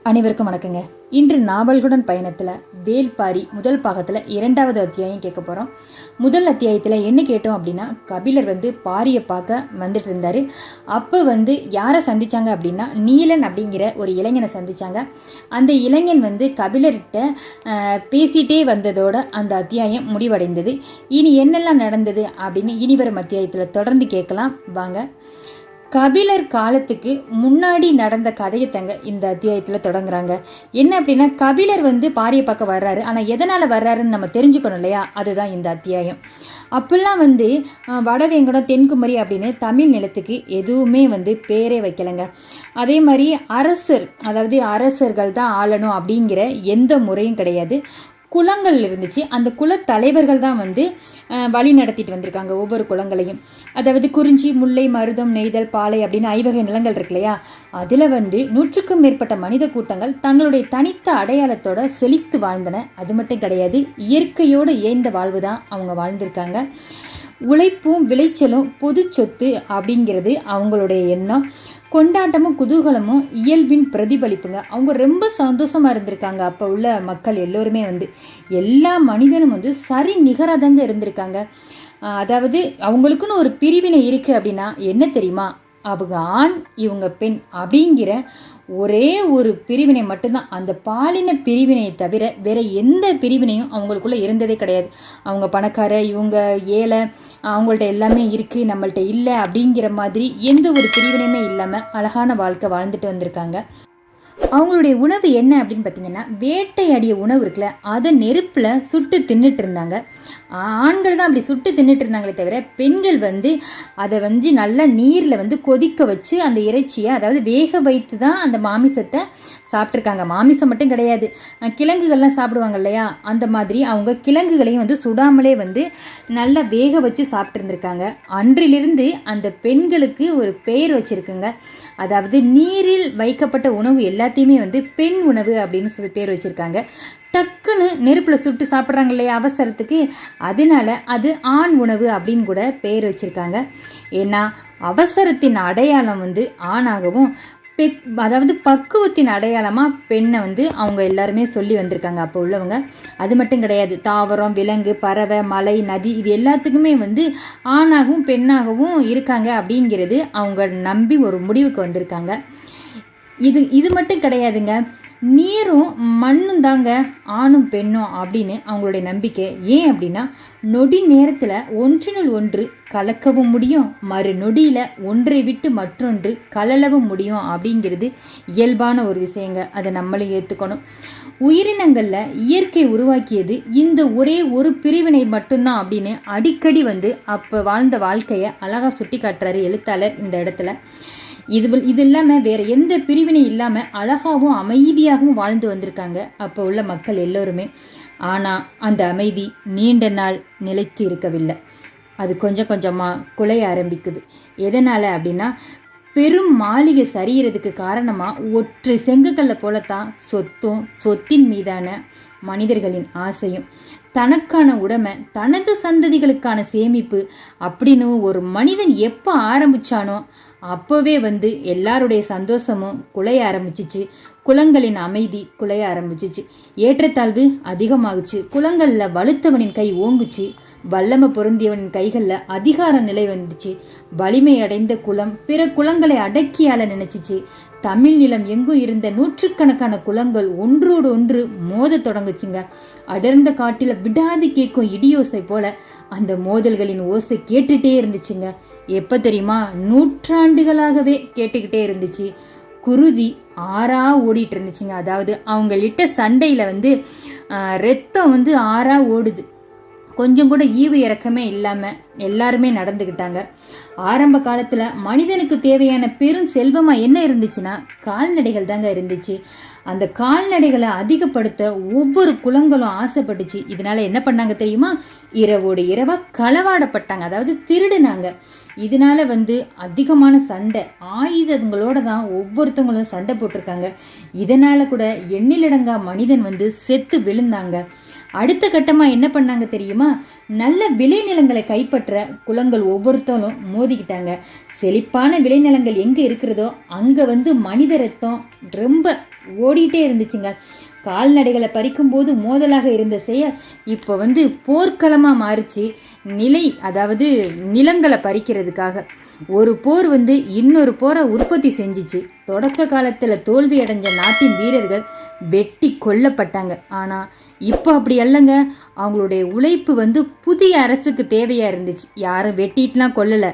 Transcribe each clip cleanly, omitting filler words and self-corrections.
அனைவருக்கும் வணக்கங்க. இன்று நாவல்களுடன் பயணத்தில் வேல்பாரி முதல் பாகத்தில் 2வது அத்தியாயம் கேட்க போகிறோம். முதல் அத்தியாயத்தில் என்ன கேட்டோம் அப்படின்னா, கபிலர் பாரியை பார்க்க வந்துட்டு இருந்தார். அப்போ யாரை சந்தித்தாங்க அப்படின்னா, நீலன் அப்படிங்கிற ஒரு இளைஞனை சந்தித்தாங்க. அந்த இளைஞன் கபிலர்கிட்ட பேசிகிட்டே வந்ததோட அந்த அத்தியாயம் முடிவடைந்தது. இனி என்னெல்லாம் நடந்தது அப்படின்னு இனி வரும் அத்தியாயத்தில் தொடர்ந்து கேட்கலாம் வாங்க. கபிலர் காலத்துக்கு முன்னாடி நடந்த கதையை தங்க இந்த அத்தியாயத்தில் தொடங்குறாங்க. என்ன அப்படின்னா, கபிலர் பாரியை பார்க்க வர்றாரு. ஆனால் எதனால் வர்றாருன்னு நம்ம தெரிஞ்சுக்கணும் இல்லையா? அதுதான் இந்த அத்தியாயம். அப்பெல்லாம் வடவேங்கடம் தென்குமரி அப்படின்னு தமிழ் நிலத்துக்கு எதுவுமே பேரே வைக்கலைங்க. அதே மாதிரி அரசர்கள் தான் ஆளணும் அப்படிங்கிற எந்த முறையும் கிடையாது. குலங்கள் இருந்துச்சு. அந்த குல தலைவர்கள் தான் வழி நடத்திட்டு வந்திருக்காங்க ஒவ்வொரு குலங்களையும். அதாவது குறிஞ்சி, முல்லை, மருதம், நெய்தல், பாலை அப்படின்னு 5 வகை நிலங்கள் இருக்கு இல்லையா? அதில் 100க்கும் மேற்பட்ட மனித கூட்டங்கள் தங்களுடைய தனித்த அடையாளத்தோட செழித்து வாழ்ந்தன. அது மட்டும் கிடையாது, இயற்கையோடு இயைந்த வாழ்வு தான் அவங்க வாழ்ந்திருக்காங்க. உழைப்பும் விளைச்சலும் பொது சொத்து அப்படிங்கிறது அவங்களுடைய எண்ணம். கொண்டாட்டமும் குதூகலமும் இயல்பின் பிரதிபலிப்புங்க. அவங்க ரொம்ப சந்தோஷமாக இருந்திருக்காங்க. அப்போ உள்ள மக்கள் எல்லோருமே எல்லா மனிதனும் சரி நிகராதங்க இருந்திருக்காங்க. அதாவது அவங்களுக்குன்னு ஒரு பிரிவினை இருக்குது அப்படின்னா என்ன தெரியுமா? அவங்க ஆண், இவங்க பெண் அப்படிங்கிற ஒரே ஒரு பிரிவினை மட்டும்தான். அந்த பாலின பிரிவினையை தவிர வேற எந்த பிரிவினையும் அவங்களுக்குள்ள இருந்ததே கிடையாது. அவங்க பணக்கார, இவங்க ஏழை, அவங்கள்ட்ட எல்லாமே இருக்குது, நம்மள்ட்ட இல்லை அப்படிங்கிற மாதிரி எந்த ஒரு பிரிவினையுமே இல்லாமல் அழகான வாழ்க்கை வாழ்ந்துட்டு வந்திருக்காங்க. அவங்களுடைய உணவு என்ன அப்படின்னு பார்த்தீங்கன்னா, வேட்டையாடிய உணவு இருக்குல்ல, அதை நெருப்பில் சுட்டு தின்னுட்டு இருந்தாங்க. ஆண்கள் தான் அப்படி சுட்டு தின்னுட்டு இருந்தாங்களே தவிர பெண்கள் அதை நல்லா நீரில் கொதிக்க வச்சு அந்த இறைச்சியை, அதாவது வேக வைத்து தான் அந்த மாமிசத்தை சாப்பிட்ருக்காங்க. மாமிசம் மட்டும் கிடையாது, கிழங்குகள்லாம் சாப்பிடுவாங்க இல்லையா? அந்த மாதிரி அவங்க கிழங்குகளையும் சுடாமலே நல்லா வேக வச்சு சாப்பிட்ருந்துருக்காங்க. அன்றிலிருந்து அந்த பெண்களுக்கு ஒரு பெயர் வச்சுருக்குங்க. அதாவது நீரில் வைக்கப்பட்ட உணவு எல்லாத்தையுமே பெண் உணவு அப்படின்னு சொல்லி பேர் வச்சுருக்காங்க. டக்குன்னு நெருப்பில் சுட்டு சாப்பிட்றாங்க இல்லையா அவசரத்துக்கு, அதனால அது ஆண் உணவு அப்படின்னு கூட பேர் வச்சுருக்காங்க. ஏன்னா அவசரத்தின் அடையாளம் ஆணாகவும், அதாவது பக்குவத்தின் அடையாளமாக பெண்ணை அவங்க எல்லாருமே சொல்லி வந்திருக்காங்க அப்போ உள்ளவங்க. அது மட்டும் கிடையாது, தாவரம், விலங்கு, பறவை, மலை, நதி இது எல்லாத்துக்குமே ஆணாகவும் பெண்ணாகவும் இருக்காங்க அப்படிங்கிறது அவங்க நம்பி ஒரு முடிவுக்கு வந்திருக்காங்க. இது மட்டும் கிடையாதுங்க, நீரும் மண்ணும் தாங்க ஆணும் பெண்ணும் அப்படின்னு அவங்களுடைய நம்பிக்கை. ஏன் அப்படின்னா, நொடி நேரத்தில் ஒன்றினுள் ஒன்று கலக்கவும் முடியும், மறு நொடியில் ஒன்றை விட்டு மற்றொன்று கலலவும் முடியும் அப்படிங்கிறது இயல்பான ஒரு விஷயங்க. அதை நம்மளும் ஏற்றுக்கணும். உயிரினங்களில் இயற்கை உருவாக்கியது இந்த ஒரே ஒரு பிரிவினை மட்டும்தான் அப்படின்னு அடிக்கடி அப்போ வாழ்ந்த வாழ்க்கையை அழகாக சுட்டி காட்டுறாரு எழுத்தாளர் இந்த இடத்துல. இது இல்லாமல் வேற எந்த பிரிவினை இல்லாமல் அழகாகவும் அமைதியாகவும் வாழ்ந்து வந்திருக்காங்க அப்போ உள்ள மக்கள் எல்லோருமே. ஆனால் அந்த அமைதி நீண்ட நாள் நிலைத்து இருக்கவில்லை. அது கொஞ்சம் கொஞ்சமாக குலைய ஆரம்பிக்குது. எதனால் அப்படின்னா, பெரும் மாளிகை சரியறதுக்கு காரணமாக ஒற்றை செங்கக்கல்ல போலத்தான் சொத்தும், சொத்தின் மீதான மனிதர்களின் ஆசையும். தனக்கான உடைமை, தனது சந்ததிகளுக்கான சேமிப்பு அப்படின்னு ஒரு மனிதன் எப்போ ஆரம்பிச்சானோ அப்போவே எல்லாருடைய சந்தோஷமும் குலைய ஆரம்பிச்சிச்சு. குலங்களின் அமைதி குலைய ஆரம்பிச்சிச்சு. ஏற்றத்தாழ்வு அதிகமாகுச்சு. குலங்களில் வலுத்தவனின் கை ஓங்குச்சு. வல்லமை பொருந்தியவனின் கைகளில் அதிகார நிலை வந்துச்சு. வலிமை அடைந்த குலம் பிற குலங்களை அடக்கியால நினைச்சிச்சு. தமிழ் நிலம் எங்கும் இருந்த 100கணக்கான குலங்கள் ஒன்றோடு ஒன்று மோத தொடங்குச்சுங்க. அடர்ந்த காட்டில விடாது கேட்கும் இடியோசை போல அந்த மோதல்களின் ஓசை கேட்டுட்டே இருந்துச்சுங்க. எப்போ தெரியுமா? நூற்றாண்டுகளாகவே கேட்டுக்கிட்டே இருந்துச்சு. குருதி ஆறா ஓடிட்டு இருந்துச்சுங்க. அதாவது அவங்கள்ட்ட சண்டையில் ரத்தம் ஆறா ஓடுது. கொஞ்சம் கூட ஈவு இறக்கமே இல்லாமல் எல்லாருமே நடந்துக்கிட்டாங்க. ஆரம்ப காலத்தில் மனிதனுக்கு தேவையான பெரும் செல்வமாக என்ன இருந்துச்சுன்னா கால்நடைகள் தாங்க இருந்துச்சு. அந்த கால்நடைகளை அதிகப்படுத்த ஒவ்வொரு குலங்களும் ஆசைப்பட்டுச்சு. இதனால என்ன பண்ணாங்க தெரியுமா? இரவோடு இரவாக களவாடப்பட்டாங்க, அதாவது திருடுனாங்க. இதனால அதிகமான சண்டை, ஆயுதங்களோட தான் ஒவ்வொருத்தவங்களும் சண்டை போட்டிருக்காங்க. இதனால கூட எண்ணிலடங்கா மனிதன் செத்து விழுந்தாங்க. அடுத்த கட்டமாக என்ன பண்ணாங்க தெரியுமா? நல்ல விளைநிலங்களை கைப்பற்ற குலங்கள் ஒவ்வொருத்தரும் மோதிக்கிட்டாங்க. செழிப்பான விளைநிலங்கள் எங்கே இருக்கிறதோ அங்கே மனித ரத்தம் ரொம்ப ஓடிட்டே இருந்துச்சுங்க. கால்நடைகளை பறிக்கும்போது மோதலாக இருந்த செயல் இப்போ போர்க்களமாக மாறிச்சு. அதாவது நிலங்களை பறிக்கிறதுக்காக ஒரு போர் இன்னொரு போரை உற்பத்தி செஞ்சிச்சு. தொடக்க காலத்தில் தோல்வி அடைஞ்ச நாட்டின் வீரர்கள் வெட்டி கொல்லப்பட்டாங்க. ஆனால் இப்போ அப்படி அல்லங்க. அவங்களுடைய உழைப்பு புதிய அரசுக்கு தேவையாக இருந்துச்சு. யாரும் வெட்டிட்டுலாம் கொல்லலை.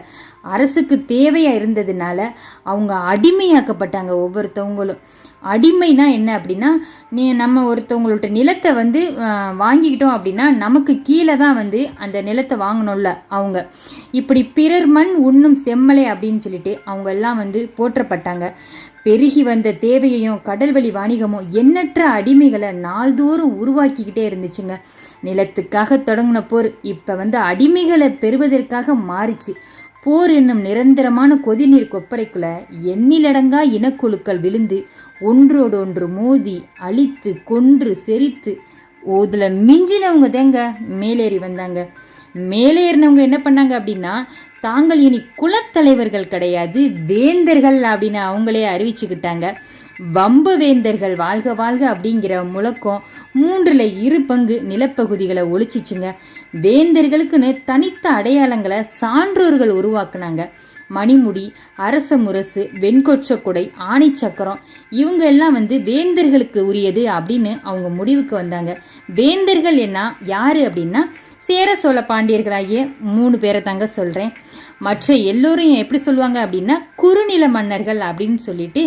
அரசுக்கு தேவையாக இருந்ததுனால அவங்க அடிமையாக்கப்பட்டாங்க. ஒவ்வொருத்தவங்களும் அடிமைனா என்ன அப்படின்னா, நம்ம ஒருத்தவங்களோட நிலத்தை வாங்கிக்கிட்டோம் அப்படின்னா நமக்கு கீழே தான் அந்த நிலத்தை வாங்கணும்ல அவங்க. இப்படி பிறர் மண் உண்ணும் செம்மலை அப்படின்னு சொல்லிட்டு அவங்க எல்லாம் போற்றப்பட்டாங்க. பெருகி வந்த தேவையையும் கடல்வழி வாணிகமும் எண்ணற்ற அடிமைகளை நாள்தோறும் உருவாக்கிக்கிட்டே இருந்துச்சுங்க. நிலத்துக்காக தொடங்கின போர் இப்போ அடிமைகளை பெறுவதற்காக மாறிச்சு. போர் என்னும் நிரந்தரமான கொதிநீர் கொப்பரைக்குள்ள எண்ணிலடங்கா இனக்குழுக்கள் விழுந்து ஒன்றோடு ஒன்று மோதி அழித்து கொன்று செரித்து இதில் மிஞ்சினவங்க தேங்க மேலேறி வந்தாங்க. மேலேறினவங்க என்ன பண்ணாங்க அப்படின்னா, தாங்கள் இனி குலத்தலைவர்கள் கிடையாது, வேந்தர்கள் அப்படின்னு அவங்களே அறிவிச்சுக்கிட்டாங்க. வம்பு வேந்தர்கள் வாழ்க வாழ்க அப்படிங்கிற முழக்கம் 2/3 நிலப்பகுதிகளை ஒழிச்சிச்சுங்க. வேந்தர்களுக்குன்னு தனித்த அடையாளங்களை சான்றோர்கள் உருவாக்குனாங்க. மணிமுடி, அரச முரசு, வெண்கொற்ற குடை, ஆணை சக்கரம் இவங்க எல்லாம் வேந்தர்களுக்கு உரியது அப்படின்னு அவங்க முடிவுக்கு வந்தாங்க. வேந்தர்கள் என்ன யாரு அப்படின்னா, சேர சோழ பாண்டியர்களாகிய 3 பேரை தாங்க சொல்கிறேன். மற்ற எல்லோரும் எப்படி சொல்லுவாங்க அப்படின்னா குறுநில மன்னர்கள் அப்படின்னு சொல்லிட்டு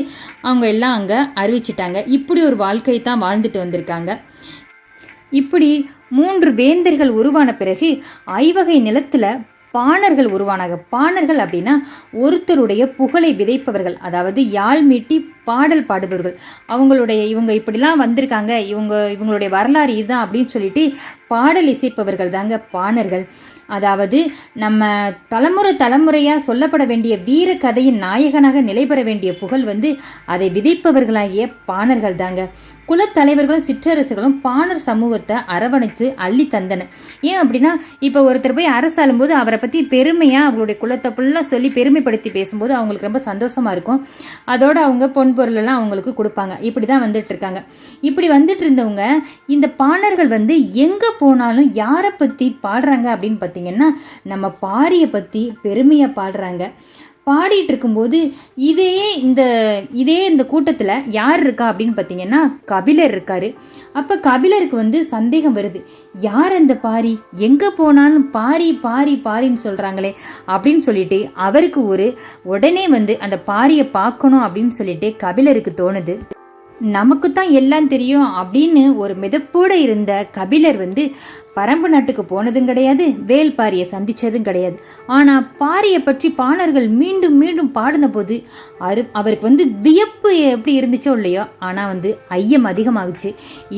அவங்க எல்லாம் அங்கே அறிவிச்சிட்டாங்க. இப்படி ஒரு வாழ்க்கையை தான் வாழ்ந்துட்டு வந்திருக்காங்க. இப்படி 3 வேந்தர்கள் உருவான பிறகு ஐவகை நிலத்தில் பாணர்கள் உருவானாங்க. பாணர்கள் அப்படின்னா ஒருத்தருடைய புகழை விதைப்பவர்கள், அதாவது யாழ் மீட்டி பாடல் பாடுபவர்கள். இவங்க இப்படிலாம் வந்திருக்காங்க, இவங்களுடைய வரலாறு இதுதான் அப்படின்னு சொல்லிட்டு பாடல் இசைப்பவர்கள் தாங்க பாணர்கள். அதாவது நம்ம தலைமுறையாக சொல்லப்பட வேண்டிய வீர கதையின் நாயகனாக நிலை பெற வேண்டிய புகழ் அதை விதைப்பவர்களாகிய பாணர்கள் தாங்க. குலத்தலைவர்களும் சிற்றரசுகளும் பாணர் சமூகத்தை அரவணைத்து அள்ளி தந்தன. ஏன் அப்படின்னா, இப்போ ஒருத்தர் போய் அரசாளும் போது அவரை பற்றி பெருமையாக அவங்களுடைய குலத்தை ஃபுல்லாக சொல்லி பெருமைப்படுத்தி பேசும்போது அவங்களுக்கு ரொம்ப சந்தோஷமாக இருக்கும். அதோட அவங்க பொன்பொருளெல்லாம் அவங்களுக்கு கொடுப்பாங்க. இப்படி தான் வந்துட்டு இருக்காங்க. இப்படி வந்துட்டு இருந்தவங்க இந்த பாணர்கள் எங்கே போனாலும் யாரை பற்றி பாடுறாங்க அப்படின்னு பார்த்தீங்கன்னா, நம்ம பாரியை பற்றி பெருமையாக பாடுறாங்க. பாடிட்டு இருக்கும்போது இதே இந்த கூட்டத்தில் யார் இருக்கா அப்படின்னு பார்த்தீங்கன்னா கபிலர் இருக்காரு. அப்போ கபிலருக்கு சந்தேகம் வருது, யார் அந்த பாரி, எங்கே போனாலும் பாரி பாரி பாரின்னு சொல்கிறாங்களே அப்படின்னு சொல்லிட்டு அவருக்கு உடனே அந்த பாரியை பார்க்கணும் அப்படின்னு சொல்லிட்டு கபிலருக்கு தோணுது. நமக்கு தான் எல்லாம் தெரியும் அப்படின்னு ஒரு மிதப்போடு இருந்த கபிலர் பரம்பு நாட்டுக்கு போனதும் கிடையாது, வேல்பாரியை சந்தித்ததும் கிடையாது. ஆனால் பாரியை பற்றி பாணர்கள் மீண்டும் மீண்டும் பாடின போது அவருக்கு வியப்பு எப்படி இருந்துச்சோ இல்லையோ, ஆனால் ஐயம் அதிகமாகுச்சு.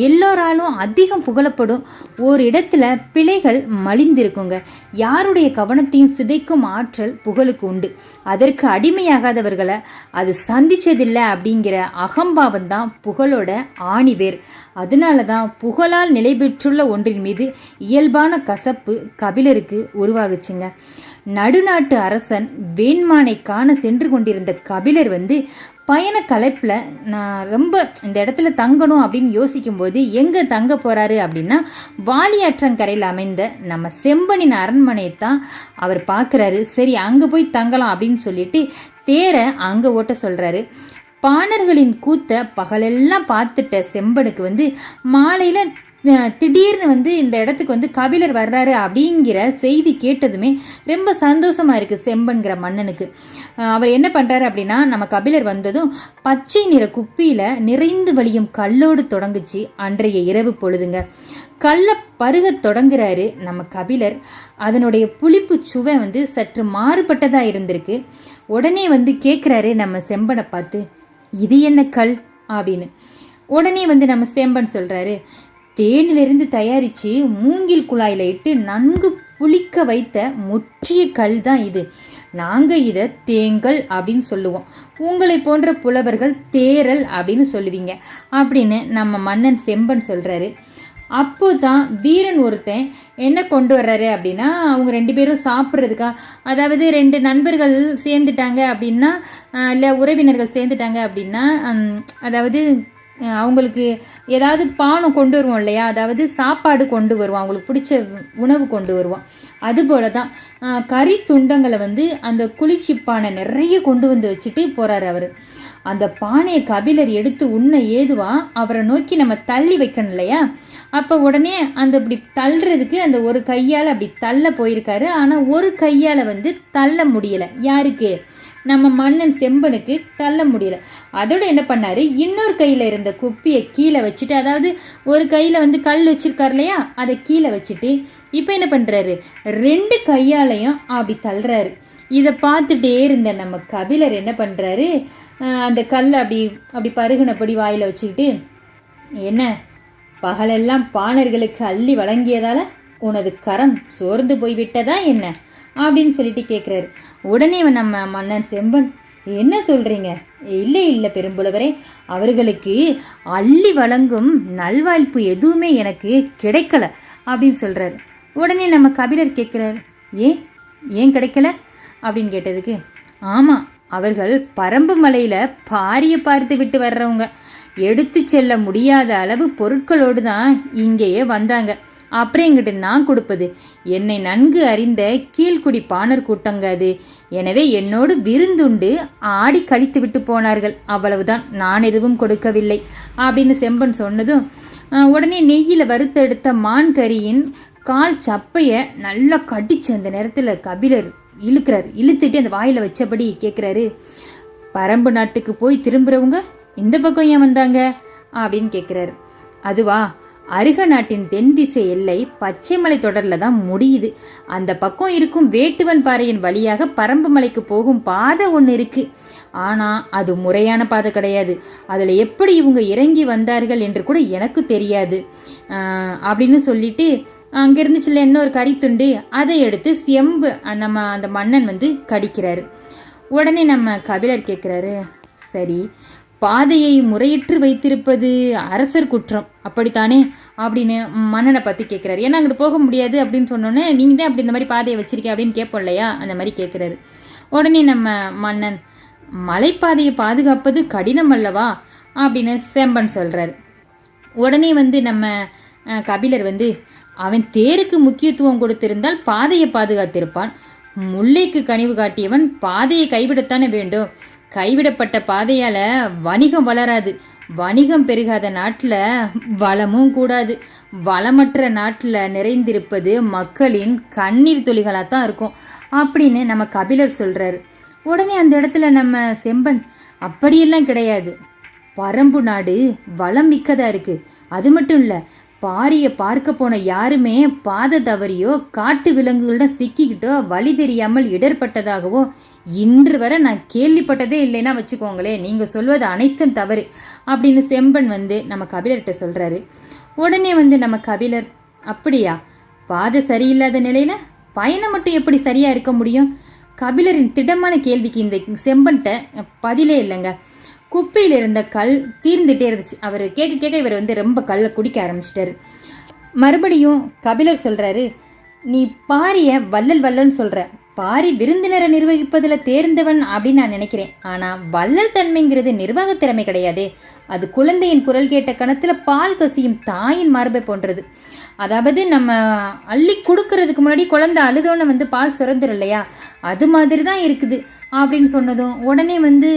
எல்லோராலும் அதிகம் புகழப்படும் ஒரு இடத்துல பிழைகள் மலிந்திருக்குங்க. யாருடைய கவனத்தையும் சிதைக்கும் ஆற்றல் புகழுக்கு உண்டு. அதற்கு அடிமையாகாதவர்களை அது சந்திச்சதில்லை அப்படிங்கிற அகம்பாவம் தான் புகழோட ஆணிவேர். அதனால தான் புகழால் நிலை பெற்றுள்ள ஒன்றின் மீது இயல்பான கசப்பு கபிலருக்கு உருவாகுச்சுங்க. நடுநாட்டு அரசன் வேண்மானை காண சென்று கொண்டிருந்த கபிலர் பயண கலைப்பில் நான் ரொம்ப இந்த இடத்துல தங்கணும் அப்படின்னு யோசிக்கும்போது எங்கே தங்க போகிறாரு அப்படின்னா, வாலியாற்றங்கரையில் அமைந்த நம்ம செம்பனின் அரண்மனையை தான் அவர் பார்க்குறாரு. சரி, அங்கே போய் தங்கலாம் அப்படின்னு சொல்லிட்டு தேரை அங்கே ஓட்ட சொல்கிறாரு. பாணர்களின் கூத்தை பகலெல்லாம் பார்த்துட்ட செம்பனுக்கு மாலையில் திடீர்னு இந்த இடத்துக்கு கபிலர் வர்றாரு அப்படிங்கிற செய்தி கேட்டதுமே ரொம்ப சந்தோஷமாக இருக்குது செம்பன்கிற மன்னனுக்கு. அவர் என்ன பண்ணுறாரு அப்படின்னா, நம்ம கபிலர் வந்ததும் பச்சை நிற குப்பியில் நிறைந்து வழியும் கல்லோடு தொடங்குச்சு அன்றைய இரவு பொழுதுங்க. கல்லை பருக தொடங்குறாரு நம்ம கபிலர். அதனுடைய புளிப்பு சுவை சற்று மாறுபட்டதாக இருந்திருக்கு. உடனே கேட்குறாரு நம்ம செம்பனை பார்த்து, இது என்ன கல் அப்படின்னு. உடனே நம்ம செம்பன் சொல்கிறாரு, தேனிலிருந்து தயாரித்து மூங்கில் குழாயில் இட்டு நன்கு புளிக்க வைத்த முற்றிய கல் தான் இது. நாங்கள் இதை தேங்கல் அப்படின்னு சொல்லுவோம், உங்களை போன்ற புலவர்கள் தேரல் அப்படின்னு சொல்லுவீங்க அப்படின்னு நம்ம மன்னன் செம்பன் சொல்கிறாரு. அப்போ தான் வீரன் ஒருத்தன் என்ன கொண்டு வர்றாரு அப்படின்னா, அவங்க 2 பேரும் சாப்பிட்றதுக்கா, அதாவது 2 நண்பர்கள் சேர்ந்துட்டாங்க அப்படின்னா, இல்லை உறவினர்கள் சேர்ந்துட்டாங்க அப்படின்னா, அதாவது அவங்களுக்கு ஏதாவது பானம் கொண்டு வருவோம் இல்லையா, அதாவது சாப்பாடு கொண்டு வருவோம், அவங்களுக்கு பிடிச்ச உணவு கொண்டு வருவோம். அதுபோல தான் கறி துண்டங்களை வந்து அந்த குளிர்ச்சி பானை நிறைய கொண்டு வந்து வச்சுட்டு போகிறாரு அவர். அந்த பானையை கபிலர் எடுத்து உண்ண ஏதுவா அவரை நோக்கி நம்ம தள்ளி வைக்கணும் இல்லையா, அப்போ உடனே அந்த இப்படி தள்ளுறதுக்கு அந்த ஒரு கையால் அப்படி தள்ள போயிருக்காரு. ஆனால் ஒரு கையால் வந்து தள்ள முடியலை. யாருக்கு? நம்ம மன்னன் செம்பனுக்கு தள்ள முடியல. அதோட என்ன பண்ணாரு, இன்னொரு கையில் இருந்த குப்பியை கீழே வச்சுட்டு, அதாவது ஒரு கையில் வந்து கல் வச்சிருக்காரு இல்லையா, அதை கீழே வச்சுட்டு இப்போ என்ன பண்ணுறாரு, 2 கையாலையும் அப்படி தள்ளுறாரு. இதை பார்த்துட்டே இருந்த நம்ம கபிலர் என்ன பண்ணுறாரு, அந்த கல் அப்படி பருகுனபடி வாயில் வச்சுக்கிட்டு, என்ன பகலெல்லாம் பாணர்களுக்கு அள்ளி வழங்கியதால உனது கரம் சோர்ந்து போய்விட்டதா என்ன அப்படின்னு சொல்லிட்டு கேட்குறாரு. உடனே நம்ம மன்னன் செம்பன், என்ன சொல்கிறீங்க? இல்லை இல்லை பெரும்புலவரே, அவர்களுக்கு அள்ளி வழங்கும் நல்வாய்ப்பு எதுவுமே எனக்கு கிடைக்கல அப்படின்னு சொல்கிறாரு. உடனே நம்ம கபிலர் கேட்குறாரு, ஏன் கிடைக்கல அப்படின்னு கேட்டதுக்கு, ஆமாம், அவர்கள் பரம்பு மலையில் பாரியை பார்த்து விட்டு வர்றவங்க, எடுத்து செல்ல முடியாத அளவு பொருட்களோடு தான் இங்கேயே வந்தாங்க. அப்புறம் எங்கிட்ட நான் கொடுப்பது? என்னை நன்கு அறிந்த கீழ்குடி பாணர் கூட்டங்க அது. எனவே என்னோடு விருந்துண்டு ஆடி கழித்து விட்டு போனார்கள், அவ்வளவுதான், நான் எதுவும் கொடுக்கவில்லை அப்படின்னு செம்பன் சொன்னதும் உடனே நெய்யில் வறுத்தெடுத்த மான் கறியின் கால் சப்பையை நல்லா கடிச்சு அந்த நேரத்தில் கபிலர் இழுத்துட்டு அந்த வாயில் வச்சபடி கேட்குறாரு, பரம்பு நாட்டுக்கு போய் திரும்புகிறவங்க இந்த பக்கம் ஏன் வந்தாங்க அப்படின்னு கேட்குறாரு. அதுவா, அருக நாட்டின் தென் திசை எல்லை பச்சைமலை தொடரில் தான் முடியுது. அந்த பக்கம் இருக்கும் வேட்டுவன் பாறையின் வழியாக பரம்பு மலைக்கு போகும் பாதை ஒன்று இருக்குது. ஆனால் அது முறையான பாதை கிடையாது. அதில் எப்படி இவங்க இறங்கி வந்தார்கள் என்று கூட எனக்கு தெரியாது அப்படின்னு சொல்லிட்டு அங்கே இருந்துச்சுல இன்னொரு கறித்துண்டு, அதை எடுத்து செம்பு நம்ம அந்த மன்னன் வந்து கடிக்கிறாரு. உடனே நம்ம கபிலர் கேட்குறாரு, சரி, பாதையை முறையற்று வைத்திருப்பது அரசர் குற்றம் அப்படித்தானே அப்படின்னு மன்னனை பற்றி கேட்குறாரு. ஏன்னா அங்கிட்டு போக முடியாது அப்படின்னு சொன்னோன்னே, நீங்கள் தான் அப்படி இந்த மாதிரி பாதையை வச்சிருக்கேன் அப்படின்னு கேட்போம் இல்லையா, அந்த மாதிரி கேட்குறாரு. உடனே நம்ம மன்னன், மலைப்பாதையை பாதுகாப்பது கடினம் அல்லவா அப்படின்னு செம்பன் சொல்கிறாரு. உடனே வந்து நம்ம கபிலர் வந்து, அவன் தேருக்கு முக்கியத்துவம் கொடுத்திருந்தால் பாதையை பாதுகாத்திருப்பான். முல்லைக்கு கனிவு காட்டியவன் பாதையை கைவிடத்தானே வேண்டும். கைவிடப்பட்ட பாதையால் வணிகம் வளராது. வணிகம் பெருகாத நாட்டில் வளமும் கூடாது. வளமற்ற நாட்டில் நிறைந்திருப்பது மக்களின் கண்ணீர் துளிகளாக தான் இருக்கும் அப்படின்னு நம்ம கபிலர் சொல்கிறாரு. உடனே அந்த இடத்துல நம்ம செம்பன், அப்படியெல்லாம் கிடையாது, பரம்பு நாடு வளம் மிக்கதாக இருக்குது. அது மட்டும் இல்லை, பாரியை பார்க்க போன யாருமே பாதை தவறியோ காட்டு விலங்குகளிடம் சிக்கிக்கிட்டோ வழி தெரியாமல் இடர்பட்டதாகவோ இன்று வரை நான் கேள்விப்பட்டதே இல்லைன்னா வச்சுக்கோங்களே. நீங்கள் சொல்வது அனைத்தும் தவறு அப்படின்னு செம்பன் வந்து நம்ம கபிலர்கிட்ட சொல்கிறாரு. உடனே வந்து நம்ம கபிலர், அப்படியா, பாதை சரியில்லாத நிலையில் பயணம் மட்டும் எப்படி சரியாக இருக்க முடியும்? கபிலரின் திடமான கேள்விக்கு இந்த செம்பன்கிட்ட பதிலே இல்லைங்க. குப்பையில் இருந்த கல் தீர்ந்துட்டே இருந்துச்சு. அவர் கேட்க இவர் வந்து ரொம்ப கல்லை குடிக்க ஆரம்பிச்சிட்டாரு. மறுபடியும் கபிலர் சொல்கிறாரு, நீ பாரியை வள்ளல்னு சொல்கிற. பாரி விருந்தினரை நிர்வகிப்பதில் தேர்ந்தவன் அப்படின்னு நான் நினைக்கிறேன். ஆனால் வள்ளல் தன்மைங்கிறது நிர்வாக திறமை கிடையாதே. அது குழந்தையின் குரல் கேட்ட கணத்தில் பால் கசியும் தாயின் மார்பை போன்றது. அதாவது நம்ம அள்ளி கொடுக்கறதுக்கு முன்னாடி குழந்தை அழுதோன்னு வந்து பால் சுரந்துடும் இல்லையா, அது மாதிரி தான் இருக்குது அப்படின்னு சொன்னதும் உடனே வந்து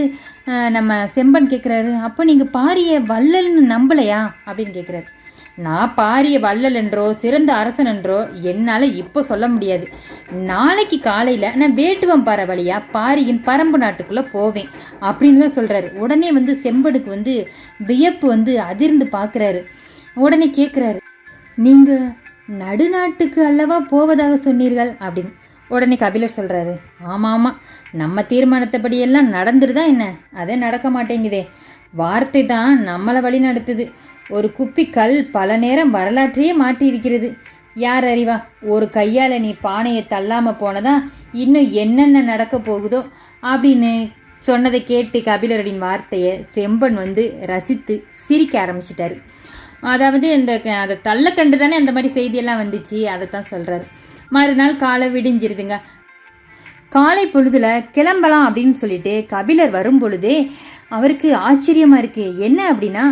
நம்ம செம்பன் கேட்குறாரு, அப்போ நீங்கள் பாரியை வள்ளல்னு நம்பலையா அப்படின்னு கேட்குறாரு. நான் பாரிய வள்ளல் என்றோ சிறந்த அரசன் என்றோ என்னால் இப்போ சொல்ல முடியாது. நாளைக்கு காலையில் நான் வேட்டுவம் பாறை வழியாக பாரியின் பரம்பு நாட்டுக்குள்ளே போவேன் அப்படின்னு தான் சொல்கிறாரு. உடனே வந்து செம்பனுக்கு வந்து வியப்பு வந்து அதிர்ந்து பார்க்குறாரு. உடனே கேட்குறாரு, நீங்கள் நடுநாட்டுக்கு அல்லவா போவதாக சொன்னீர்கள் அப்படின்னு. உடனே கபிலர் சொல்கிறாரு, ஆமாம், நம்ம தீர்மானத்தைப்படியெல்லாம் நடந்துருதா என்ன? அதே நடக்க மாட்டேங்குதே. வார்த்தை தான் நம்மளை வழி நடத்துது. ஒரு குப்பி கல் பல நேரம் வரலாற்றையே மாற்றியிருக்கிறது. யார் அறிவா, ஒரு கையால் நீ பானையை தள்ளாமல் போனதா இன்னும் என்னென்ன நடக்க போகுதோ அப்படின்னு சொன்னதை கேட்டு கபிலரின் வார்த்தையை செம்பன் வந்து ரசித்து சிரிக்க ஆரம்பிச்சிட்டாரு. அதாவது அதை தள்ள கண்டு தானே அந்த மாதிரி செய்தியெல்லாம் வந்துச்சு, அதைத்தான் சொல்கிறாரு. மறுநாள் காலை விடிஞ்சிருதுங்க. காலை பொழுதுல கிளம்பலாம் அப்படின்னு சொல்லிட்டு கபிலர் வரும் பொழுதே அவருக்கு ஆச்சரியமாக இருக்குது. என்ன அப்படின்னா,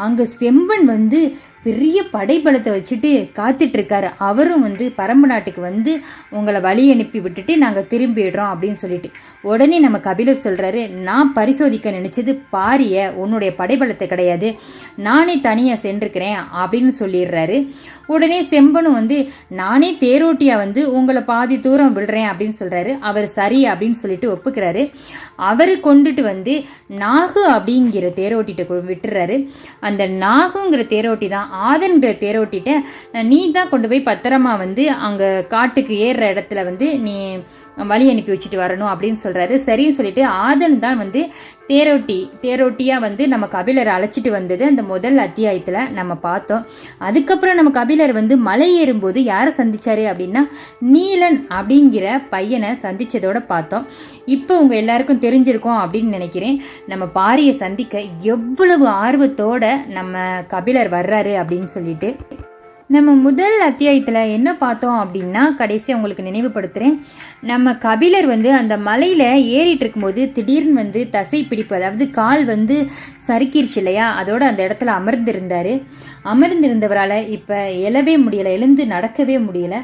அங்கே செம்பன் வந்து பெரிய படைபலத்தை வச்சுட்டு காத்துட்ருக்காரு. அவரும் வந்து பரம்பு நாட்டுக்கு வந்து உங்களை வழி அனுப்பி விட்டுட்டு நாங்கள் திரும்பிடுறோம் அப்படின்னு சொல்லிட்டு. உடனே நம்ம கபிலர் சொல்கிறாரு, நான் பரிசோதிக்க நினச்சது பாரிய உன்னுடைய படைபலத்தை கிடையாது, நானே தனியாக சென்றிருக்கிறேன் அப்படின்னு சொல்லிடுறாரு. உடனே செம்பனும் வந்து நானே தேரோட்டியாக வந்து உங்களை பாதி தூரம் விடுறேன் அப்படின்னு சொல்கிறாரு. அவர் சரி அப்படின்னு சொல்லிட்டு ஒப்புக்கிறாரு. அவர் கொண்டுட்டு வந்து நாகு அப்படிங்கிற தேரோட்டிகிட்ட விட்டுறாரு. அந்த நாகுங்கிற தேரோட்டி தான் ஆதன்கிற தேரோட்டிட்ட நீ தான் கொண்டு போய் பத்திரமா வந்து அங்கே காட்டுக்கு ஏறுற இடத்துல வந்து நீ வழி அனுப்பி வச்சுட்டு வரணும் அப்படின்னு சொல்கிறாரு. சரின்னு சொல்லிட்டு ஆதன் தான் வந்து தேரோட்டியாக வந்து நம்ம கபிலரை அழைச்சிட்டு வந்தது அந்த முதல் அத்தியாயத்தில் நம்ம பார்த்தோம். அதுக்கப்புறம் நம்ம கபிலர் வந்து மலை ஏறும்போது யாரை சந்திச்சாரு அப்படின்னா நீலன் அப்படிங்கிற பையனை சந்தித்ததோடு பார்த்தோம். இப்போ உங்கள் எல்லாருக்கும் தெரிஞ்சிருக்கோம் அப்படின்னு நினைக்கிறேன். நம்ம பாரியை சந்திக்க எவ்வளவு ஆர்வத்தோடு நம்ம கபிலர் வர்றாரு அப்படின்னு சொல்லிட்டு. நம்ம முதல் அத்தியாயத்தில் என்ன பார்த்தோம் அப்படின்னா, கடைசியாக உங்களுக்கு நினைவுபடுத்துகிறேன். நம்ம கபிலர் வந்து அந்த மலையில் ஏறிட்டு இருக்கும்போது திடீர்னு வந்து தசை பிடிப்பு, அதாவது கால் வந்து சறுக்கிருச்சு இல்லையா, அதோட அந்த இடத்துல அமர்ந்திருந்தவரால் இப்போ எழவே முடியலை, எழுந்து நடக்கவே முடியலை.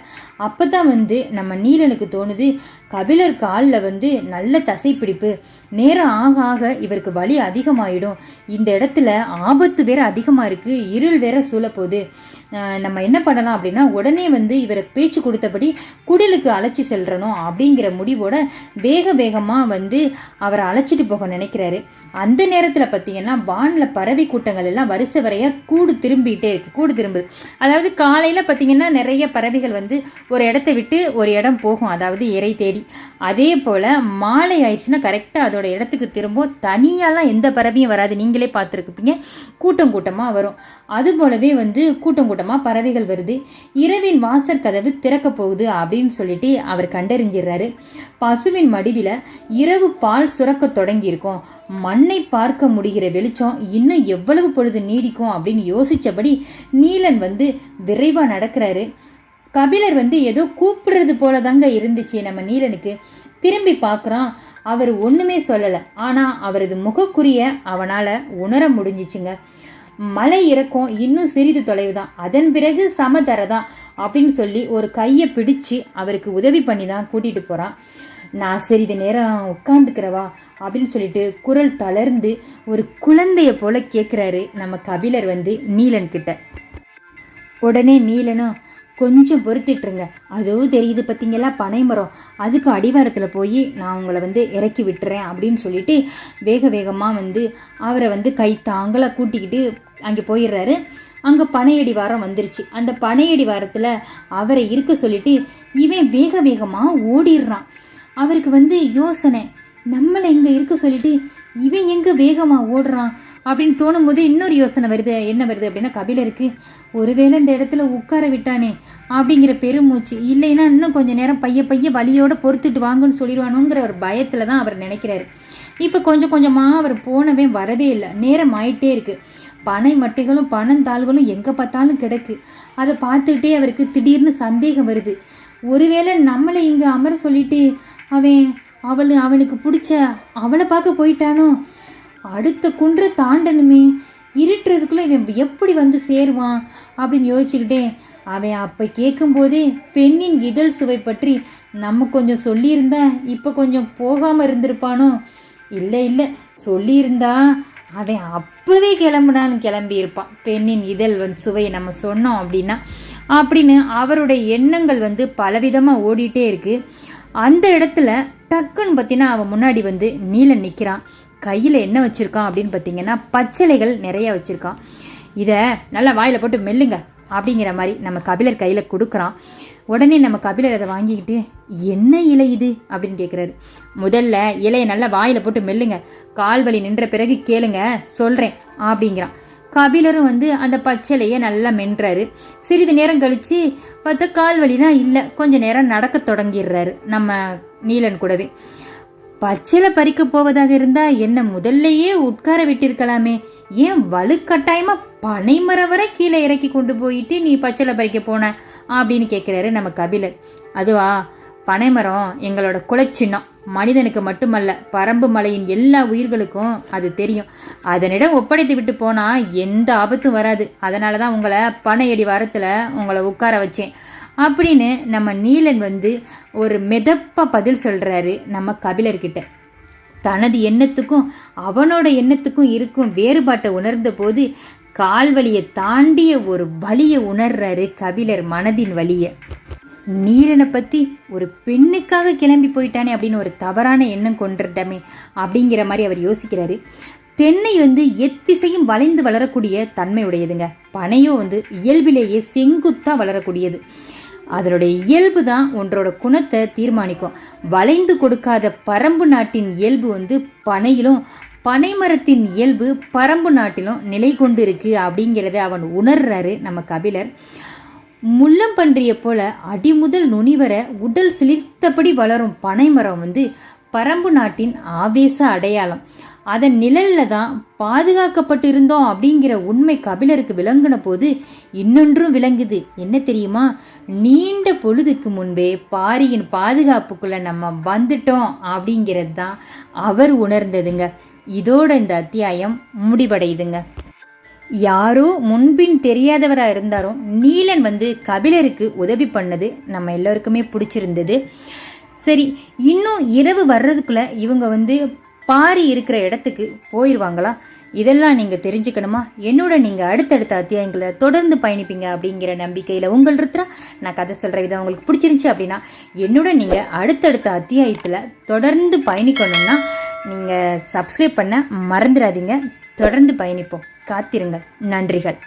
அப்போ தான் வந்து நம்ம நீலனுக்கு தோணுது, கபிலர் காலில் வந்து நல்ல தசை பிடிப்பு, நேரம் ஆக ஆக இவருக்கு வலி அதிகமாகிடும், இந்த இடத்துல ஆபத்து வேற அதிகமாக இருக்குது, இருள் வேற சூழப்போகுது, நம்ம என்ன பண்ணலாம் அப்படின்னா உடனே வந்து இவருக்கு பேச்சு கொடுத்தபடி குடிலுக்கு அழைச்சி செல்றணும் அப்படிங்கிற முடிவோட வேகமாக வந்து அவரை அழைச்சிட்டு போக நினைக்கிறாரு. அந்த நேரத்தில் பார்த்தீங்கன்னா வானில் பறவை கூட்டங்கள் எல்லாம் வரிசை வரையாக கூடு திரும்புது. அதாவது காலையில் பார்த்தீங்கன்னா நிறைய பறவைகள் வந்து ஒரு இடத்த விட்டு ஒரு இடம் போகும், அதாவது இறை தேடி. அதே போல் மாலை ஆயிடுச்சுன்னா கரெக்டாக அதோட இடத்துக்கு திரும்பும். தனியாலாம் எந்த பறவையும் வராது, நீங்களே பார்த்துருப்பீங்க, கூட்டமாக வரும். அது போலவே வந்து கூட்டமாக பறவைகள் வருது. இரவின் வாசற் கதவு திறக்க போகுது அப்படின்னு சொல்லிட்டு அவர் கண்டறிஞ்சிடுறாரு. பசுவின் மடிவில் இரவு பால் சுரக்க தொடங்கி இருக்கும். மண்ணை பார்க்க முடிகிற வெளிச்சம் இன்னும் எவ்வளவு பொழுது நீடிக்கும் அப்படின்னு யோசிச்சபடி நீலன் வந்து விரைவாக நடக்கிறாரு. கபிலர் வந்து ஏதோ கூப்பிடுறது போல தாங்க இருந்துச்சு நம்ம நீலனுக்கு. திரும்பி பார்க்குறான், அவர் ஒன்றுமே சொல்லலை. ஆனால் அவரது முகக்குறிய அவனால் உணர முடிஞ்சிச்சுங்க. மலை இறக்கம் இன்னும் சிறிது தொலைவு தான், அதன் பிறகு சமதரை தான் அப்படின்னு சொல்லி ஒரு கையை பிடிச்சு அவருக்கு உதவி பண்ணி தான் கூட்டிகிட்டு போகிறான். நான் சிறிது நேரம் உட்காந்துக்கிறவா அப்படின்னு சொல்லிட்டு குரல் தளர்ந்து ஒரு குழந்தைய போல கேட்குறாரு நம்ம கபிலர் வந்து நீலன் கிட்ட. உடனே நீலனும் கொஞ்சம் பொறுத்திட்டுருங்க, அதுவும் தெரியுது பார்த்தீங்களா பனைமரம், அதுக்கு அடிவாரத்தில் போய் நான் உங்களை வந்து இறக்கி விட்டுறேன் அப்படின்னு சொல்லிட்டு வேகமாக வந்து அவரை வந்து கை தாங்களாக கூட்டிக்கிட்டு அங்கே போயிடுறாரு. அங்கே பனையடி வாரம் வந்துருச்சு. அந்த பனையடி வாரத்தில் அவரை இருக்க சொல்லிட்டு இவன் வேகமாக ஓடிடுறான். அவருக்கு வந்து யோசனை, நம்மளை இங்கே இருக்க சொல்லிட்டு இவன் எங்கே வேகமாக ஓடுறான் அப்படின்னு தோணும் போது இன்னொரு யோசனை வருது. என்ன வருது அப்படின்னா, கபிலருக்கு ஒருவேளை இந்த இடத்துல உட்கார விட்டானே அப்படிங்கிற பெருமூச்சு, இல்லைன்னா இன்னும் கொஞ்சம் நேரம் பைய வலியோடு பொறுத்துட்டு வாங்கன்னு சொல்லிடுவானுங்கிற ஒரு பயத்தில் தான் அவர் நினைக்கிறாரு. இப்போ கொஞ்சமாக அவர் போனவே வரவே இல்லை. நேரம் ஆயிட்டே இருக்குது. பனை மட்டைகளும் பனந்தாள்களும் எங்கே பார்த்தாலும் கிடக்கு. அதை பார்த்துக்கிட்டே அவருக்கு திடீர்னு சந்தேகம் வருது. ஒருவேளை நம்மளை இங்கே அமர சொல்லிட்டு அவனுக்கு பிடிச்ச அவளை பார்க்க போயிட்டானோ, அடுத்த குன்றை தாண்டனுமே, இருட்டுறதுக்குள்ளே இவன் எப்படி வந்து சேருவான் அப்படின்னு யோசிச்சுக்கிட்டே அவன் அப்போ கேட்கும்போதே பெண்ணின் இதழ் சுவை பற்றி நம்ம கொஞ்சம் சொல்லியிருந்தா இப்போ கொஞ்சம் போகாமல் இருந்திருப்பானோ, இல்லை சொல்லியிருந்தா அவன் அப்போவே கிளம்பி இருப்பான். பெண்ணின் இதழ் சுவையை நம்ம சொன்னோம் அப்படின்னு அவருடைய எண்ணங்கள் வந்து பலவிதமாக ஓடிட்டே இருக்குது. அந்த இடத்துல டக்குன்னு பார்த்தீங்கன்னா அவன் முன்னாடி வந்து நீலன் நிற்கிறான். கையில் என்ன வச்சுருக்கான் அப்படின்னு பார்த்தீங்கன்னா பச்சிலைகள் நிறைய வச்சுருக்கான். இதை நல்லா வாயில் போட்டு மெல்லுங்க அப்படிங்கிற மாதிரி நம்ம கபிலர் கையில் கொடுக்குறான். உடனே நம்ம கபிலர் அதை வாங்கிக்கிட்டு என்ன இலை இது அப்படின்னு கேட்குறாரு. முதல்ல இலையை நல்லா வாயில் போட்டு மெல்லுங்க, கால் வலி நின்ற பிறகு கேளுங்க சொல்கிறேன் அப்படிங்கிறான். கபிலரும் வந்து அந்த பச்சிலையை நல்லா மென்றாரு. சிறிது நேரம் கழித்து பார்த்தா கால் வலிலாம் இல்லை. கொஞ்சம் நேரம் நடக்க தொடங்கிடுறாரு நம்ம நீலன் கூடவே. பச்சிலை பறிக்க போவதாக இருந்தால் என்ன முதல்லையே உட்கார விட்டிருக்கலாமே, ஏன் வலுக்கட்டாயமாக பனைமரம் வரை கீழே இறக்கி கொண்டு போயிட்டு நீ பச்சிலை பறிக்க போன அப்படின்னு கேட்குறாரு நம்ம கபிலர். அதுவா, பனைமரம் எங்களோட குலச்சின்னம். மனிதனுக்கு மட்டுமல்ல, பரம்பு மலையின் எல்லா உயிர்களுக்கும் அது தெரியும். அதனிடம் ஒப்படைத்து விட்டு போனால் எந்த ஆபத்தும் வராது. அதனால தான் உங்களை பனையடி வாரத்தில் உங்களை உட்கார வச்சேன் அப்படின்னு நம்ம நீலன் வந்து ஒரு மெதப்பாக பதில் சொல்கிறாரு நம்ம கபிலர்கிட்ட. தனது எண்ணத்துக்கும் அவனோட எண்ணத்துக்கும் இருக்கும் வேறுபாட்டை உணர்ந்த போது கால்வலியை தாண்டிய ஒரு வலியை உணர்றாரு கபிலர், மனதின் வலியை. நீலனை பற்றி ஒரு பெண்ணுக்காக கிளம்பி போயிட்டானே அப்படின்னு ஒரு தவறான எண்ணம் கொண்டுட்டமே அப்படிங்கிற மாதிரி அவர் யோசிக்கிறாரு. தென்னை வந்து எத்திசையும் வளைந்து வளரக்கூடிய தன்மை உடையதுங்க. பனையோ வந்து இயல்பிலேயே செங்குத்தாக வளரக்கூடியது. அதனுடைய இயல்பு தான் ஒன்றோட குணத்தை தீர்மானிக்கும். வளைந்து கொடுக்காத பரம்பு நாட்டின் இயல்பு வந்து பனையிலும், பனைமரத்தின் இயல்பு பரம்பு நாட்டிலும் நிலை கொண்டு இருக்கு அப்படிங்கிறத அவன் உணர்றாரு நம்ம கபிலர். முள்ளம்பன்றியை போல அடிமுதல் நுனிவர உடல் சிலிர்த்தபடி வளரும் பனைமரம் வந்து பரம்பு நாட்டின் ஆவேச அடையாளம். அதன் நிழலில் தான் பாதுகாக்கப்பட்டு இருந்தோம் அப்படிங்கிற உண்மை கபிலருக்கு விளங்கின போது இன்னொன்றும் விளங்குது. என்ன தெரியுமா? நீண்ட பொழுதுக்கு முன்பே பாரியின் பாதுகாப்புக்குள்ளே நம்ம வந்துட்டோம் அப்படிங்கிறது தான் அவர் உணர்ந்ததுங்க. இதோட இந்த அத்தியாயம் முடிவடையுதுங்க. யாரோ முன்பின் தெரியாதவராக இருந்தாலும் நீலன் வந்து கபிலருக்கு உதவி பண்ணது நம்ம எல்லோருக்குமே பிடிச்சிருந்தது. சரி, இன்னும் இரவு வர்றதுக்குள்ளே இவங்க வந்து பாரி இருக்கிற இடத்துக்கு போயிடுவாங்களா? இதெல்லாம் நீங்கள் தெரிஞ்சுக்கணுமா? என்னோட நீங்கள் அடுத்தடுத்த அத்தியாயங்களை தொடர்ந்து பயணிப்பீங்க அப்படிங்கிற நம்பிக்கையில் உங்கள் ருத்ரா. நான் கதை சொல்கிற விதம் உங்களுக்கு பிடிச்சிருந்துச்சி அப்படின்னா என்னோட நீங்கள் அடுத்தடுத்த அத்தியாயத்தில் தொடர்ந்து பயணிக்கணும்னா நீங்கள் சப்ஸ்கிரைப் பண்ண மறந்துடாதீங்க. தொடர்ந்து பயணிப்போம். காத்திருங்கள். நன்றிகள்.